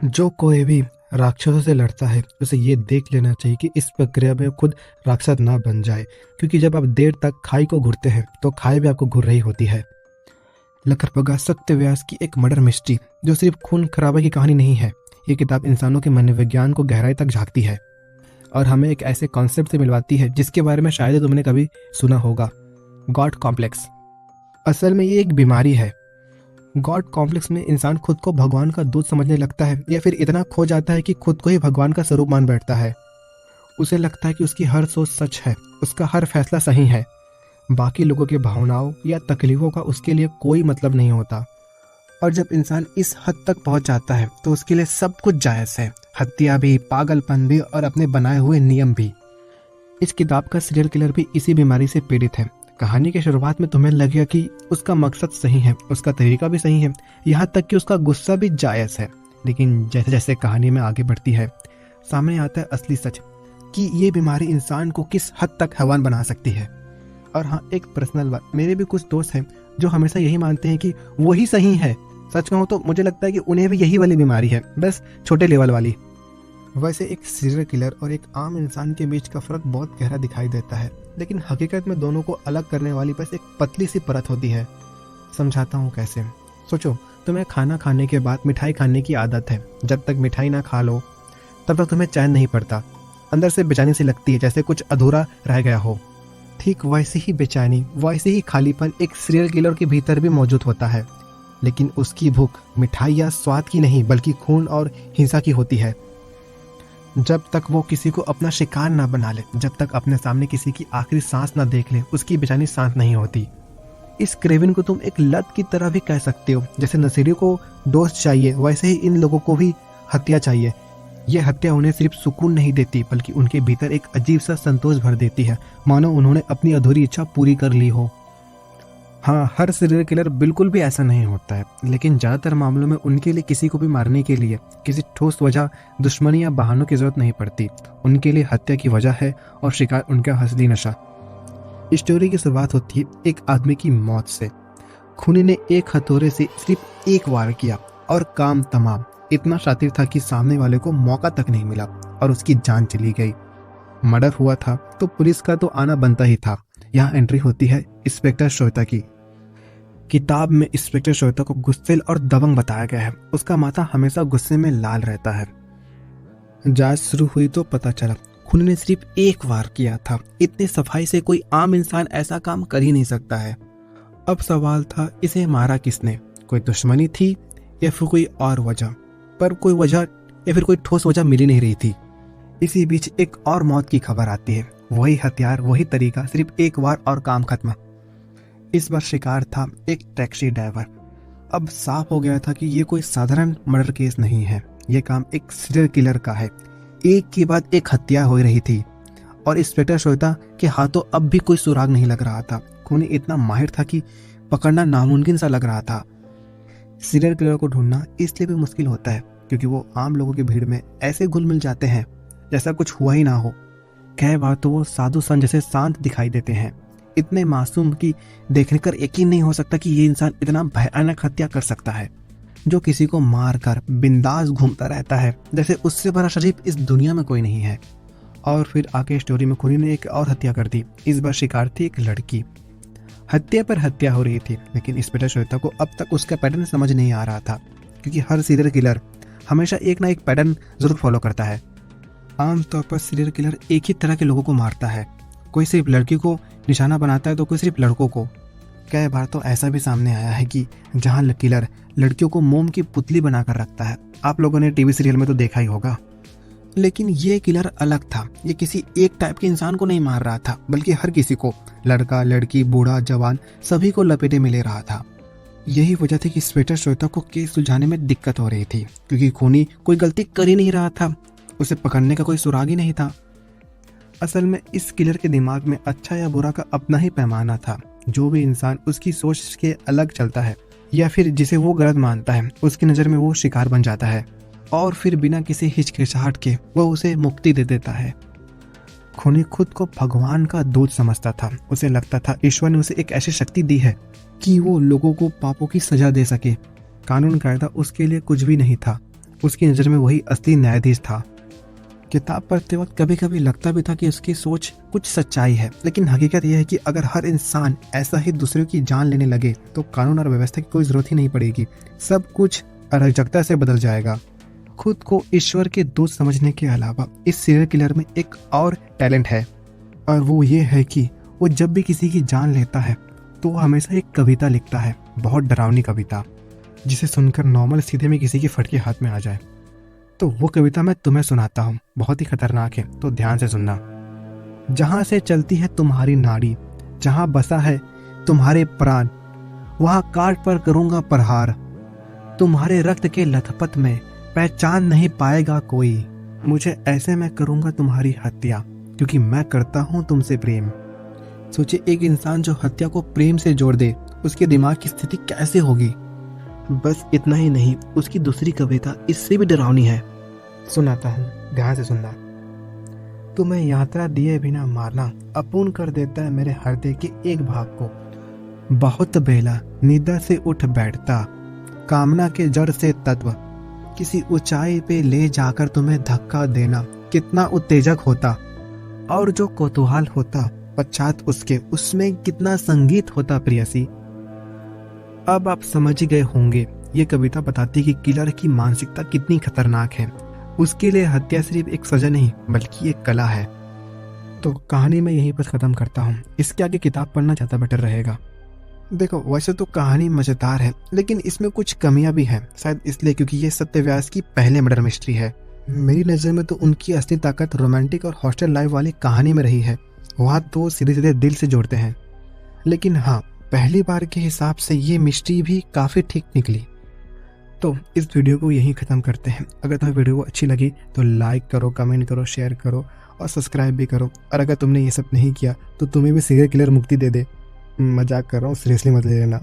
जो कोई भी राक्षसों से लड़ता है उसे ये देख लेना चाहिए कि इस प्रक्रिया में खुद राक्षस ना बन जाए, क्योंकि जब आप देर तक खाई को घूरते हैं तो खाई भी आपको घूर रही होती है। लकड़बग्गा सत्यव्यास की एक मर्डर मिस्ट्री जो सिर्फ खून खराबे की कहानी नहीं है। ये किताब इंसानों के मनोविज्ञान को गहराई तक झांकती है और हमें एक ऐसे कॉन्सेप्ट से मिलवाती है जिसके बारे में शायद तुमने कभी सुना होगा, गॉड कॉम्प्लेक्स। असल में ये एक बीमारी है। गॉड कॉम्प्लेक्स में इंसान खुद को भगवान का दूत समझने लगता है या फिर इतना खो जाता है कि खुद को ही भगवान का स्वरूप मान बैठता है। उसे लगता है कि उसकी हर सोच सच है, उसका हर फैसला सही है, बाकी लोगों की भावनाओं या तकलीफों का उसके लिए कोई मतलब नहीं होता। और जब इंसान इस हद तक पहुंच जाता है तो उसके लिए सब कुछ जायज़ है, हत्या भी, पागलपन भी और अपने बनाए हुए नियम भी। इस किताब का सीरियल किलर भी इसी बीमारी से पीड़ित है। कहानी के शुरुआत में तुम्हें लगेगा कि उसका मकसद सही है, उसका तरीका भी सही है, यहाँ तक कि उसका गुस्सा भी जायज़ है। लेकिन जैसे जैसे कहानी में आगे बढ़ती है सामने आता है असली सच कि ये बीमारी इंसान को किस हद तक हैवान बना सकती है। और हाँ, एक पर्सनल बात, मेरे भी कुछ दोस्त हैं जो हमेशा यही मानते हैं कि वही सही है। सच कहूँ तो मुझे लगता है कि उन्हें भी यही वाली बीमारी है, बस छोटे लेवल वाली। वैसे एक सीरियल किलर और एक आम इंसान के बीच का फर्क बहुत गहरा दिखाई देता है, लेकिन हकीकत में दोनों को अलग करने वाली बस एक पतली सी परत होती है। समझाता हूँ कैसे। सोचो, तुम्हें खाना खाने के बाद मिठाई खाने की आदत है। जब तक मिठाई ना खा लो तब तक तुम्हें चैन नहीं पड़ता, अंदर से बेचैनी सी लगती है, जैसे कुछ अधूरा रह गया हो। ठीक वैसे ही बेचैनी, वैसे ही खालीपन एक सीरियल किलर के भीतर भी मौजूद होता है, लेकिन उसकी भूख मिठाई या स्वाद की नहीं बल्कि खून और हिंसा की होती है। जब तक वो किसी को अपना शिकार ना बना ले, जब तक अपने सामने किसी की आखिरी सांस ना देख ले, उसकी बेचैनी शांत नहीं होती। इस क्रेविंग को तुम एक लत की तरह भी कह सकते हो। जैसे नशेड़ी को डोज चाहिए, वैसे ही इन लोगों को भी हत्या चाहिए। यह हत्या उन्हें सिर्फ सुकून नहीं देती बल्कि उनके भीतर एक अजीब सा संतोष भर देती है, मानो उन्होंने अपनी अधूरी इच्छा पूरी कर ली हो। हाँ, हर सीरियल किलर बिल्कुल भी ऐसा नहीं होता है, लेकिन ज़्यादातर मामलों में उनके लिए किसी को भी मारने के लिए किसी ठोस वजह, दुश्मनी या बहानों की जरूरत नहीं पड़ती। उनके लिए हत्या की वजह है और शिकार उनका असली नशा। स्टोरी की शुरुआत होती है एक आदमी की मौत से। खूनी ने एक हथौड़े से सिर्फ एक वार किया और काम तमाम। इतना शातिर था कि सामने वाले को मौका तक नहीं मिला और उसकी जान चली गई। मर्डर हुआ था तो पुलिस का तो आना बनता ही था। यहाँ एंट्री होती है इंस्पेक्टर श्वेता की। किताब में इंस्पेक्टर श्वेता को गुस्सेल और दबंग बताया गया है। उसका माथा हमेशा गुस्से में लाल रहता है। जांच शुरू हुई तो पता चला खूनी ने सिर्फ एक वार किया था। इतनी सफाई से कोई आम इंसान ऐसा काम कर ही नहीं सकता है। अब सवाल था, इसे मारा किसने? कोई दुश्मनी थी या फिर कोई और वजह? पर कोई वजह या फिर कोई ठोस वजह मिली नहीं रही थी। इसी बीच एक और मौत की खबर आती है। वही हथियार, वही तरीका, सिर्फ एक वार और काम खत्म। इस बार शिकार था एक टैक्सी ड्राइवर। अब साफ हो गया था कि ये कोई साधारण मर्डर केस नहीं है, ये काम एक सीरियल किलर का है। एक के बाद एक हत्या हो रही थी और इंस्पेक्टर श्वेता के हाथों अब भी कोई सुराग नहीं लग रहा था। खूनी इतना माहिर था कि पकड़ना नामुमकिन सा लग रहा था। सीरियल किलर को ढूंढना इसलिए भी मुश्किल होता है क्योंकि वो आम लोगों की भीड़ में ऐसे घुल मिल जाते हैं जैसा कुछ हुआ ही ना हो। कई बार तो वो साधु संत जैसे शांत दिखाई देते हैं, इतने मासूम कि देखने कर यकीन नहीं हो सकता कि ये इंसान इतना भयानक हत्या कर सकता है, जो किसी को मार कर बिंदास घूमता रहता है जैसे उससे बड़ा शरीफ इस दुनिया में कोई नहीं है। और फिर आके स्टोरी में खूनी ने एक और हत्या कर दी। इस बार शिकार थी एक लड़की। हत्या पर हत्या हो रही थी, लेकिन इंस्पेक्टर श्वेता को अब तक उसका पैटर्न समझ नहीं आ रहा था, क्योंकि हर सीरियल किलर हमेशा एक ना एक पैटर्न जरूर फॉलो करता है। आमतौर पर सीरियल किलर एक ही तरह के लोगों को मारता है। कोई सिर्फ लड़की को निशाना बनाता है तो कोई सिर्फ लड़कों को। कई बार तो ऐसा भी सामने आया है कि जहां किलर लड़कियों को मोम की पुतली बनाकर रखता है। आप लोगों ने टीवी सीरियल में तो देखा ही होगा। लेकिन ये किलर अलग था। ये किसी एक टाइप के इंसान को नहीं मार रहा था, बल्कि हर किसी को, लड़का, लड़की, बूढ़ा, जवान, सभी को लपेटे में ले रहा था। यही वजह थी कि इंस्पेक्टर श्वेता को केस सुलझाने में दिक्कत हो रही थी, क्योंकि खूनी कोई गलती कर ही नहीं रहा था। उसे पकड़ने का कोई सुराग ही नहीं था। असल में इस किलर के दिमाग में अच्छा या बुरा का अपना ही पैमाना था। जो भी इंसान उसकी सोच के अलग चलता है या फिर जिसे वो गलत मानता है, उसकी नज़र में वो शिकार बन जाता है और फिर बिना किसी हिचकिचाहट के वो उसे मुक्ति दे देता है। खूनी खुद को भगवान का दूत समझता था। उसे लगता था ईश्वर ने उसे एक ऐसी शक्ति दी है कि वो लोगों को पापों की सजा दे सके। कानून कायदा उसके लिए कुछ भी नहीं था। उसकी नज़र में वही असली न्यायाधीश था। किताब पढ़ते वक्त कभी कभी लगता भी था कि उसकी सोच कुछ सच्चाई है, लेकिन हकीकत यह है कि अगर हर इंसान ऐसा ही दूसरों की जान लेने लगे तो कानून और व्यवस्था की कोई ज़रूरत ही नहीं पड़ेगी। सब कुछ अराजकता से बदल जाएगा। खुद को ईश्वर के दूत समझने के अलावा इस सीरियल किलर में एक और टैलेंट है, और वो ये है कि वो जब भी किसी की जान लेता है तो वो हमेशा एक कविता लिखता है, बहुत डरावनी कविता, जिसे सुनकर नॉर्मल सीधे में किसी की फटके हाथ में आ जाए। तो वो कविता मैं तुम्हें सुनाता हूँ, बहुत ही खतरनाक है, तो ध्यान से सुनना। जहाँ से चलती है तुम्हारी नाड़ी, जहाँ बसा है तुम्हारे प्राण, वहाँ काट पर करूँगा प्रहार। तुम्हारे रक्त के लथपथ में पहचान नहीं पाएगा कोई, मुझे ऐसे में करूँगा तुम्हारी हत्या, क्योंकि मैं करता हूँ तुमसे प्रेम। सोचिए, एक इंसान जो हत्या को प्रेम से जोड़ दे, उसके दिमाग की स्थिति कैसे होगी। बस इतना ही नहीं, उसकी दूसरी कविता इससे भी डरावनी है, सुनाता हूँ, ध्यान से सुनना। तुम्हें यात्रा दिए बिना मारना अपूर्ण कर देता है मेरे हृदय के एक भाग को। बहुत बेला निद्रा से उठ बैठता, कामना के जड़ से तत्व, किसी ऊंचाई पे ले जाकर तुम्हें धक्का देना कितना उत्तेजक होता, और जो कौतूहल होता पश्चात उसके, उसमें कितना संगीत होता प्रियसी। अब आप समझ ही गए होंगे, ये कविता बताती है कि किलर की मानसिकता कितनी खतरनाक है। उसके लिए हत्या सिर्फ एक सजा नहीं बल्कि एक कला है। तो कहानी मैं यहीं पर ख़त्म करता हूँ, इसके आगे किताब पढ़ना ज़्यादा बेटर रहेगा। देखो, वैसे तो कहानी मज़ेदार है, लेकिन इसमें कुछ कमियां भी हैं, शायद इसलिए क्योंकि ये सत्यव्यास की पहले मर्डर मिस्ट्री है। मेरी नज़र में तो उनकी असली ताकत रोमांटिक और हॉस्टल लाइफ वाली कहानी में रही है। वहाँ तो सीधे सीधे दिल से जोड़ते हैं, लेकिन हाँ, पहली बार के हिसाब से ये मिस्ट्री भी काफ़ी ठीक निकली। तो इस वीडियो को यहीं ख़त्म करते हैं। अगर तुम्हें वीडियो अच्छी लगी तो लाइक करो, कमेंट करो, शेयर करो और सब्सक्राइब भी करो। और अगर तुमने ये सब नहीं किया तो तुम्हें भी सीरियल किलर मुक्ति दे दे। मजाक कर रहा हूँ, सीरियसली मत ले लेना।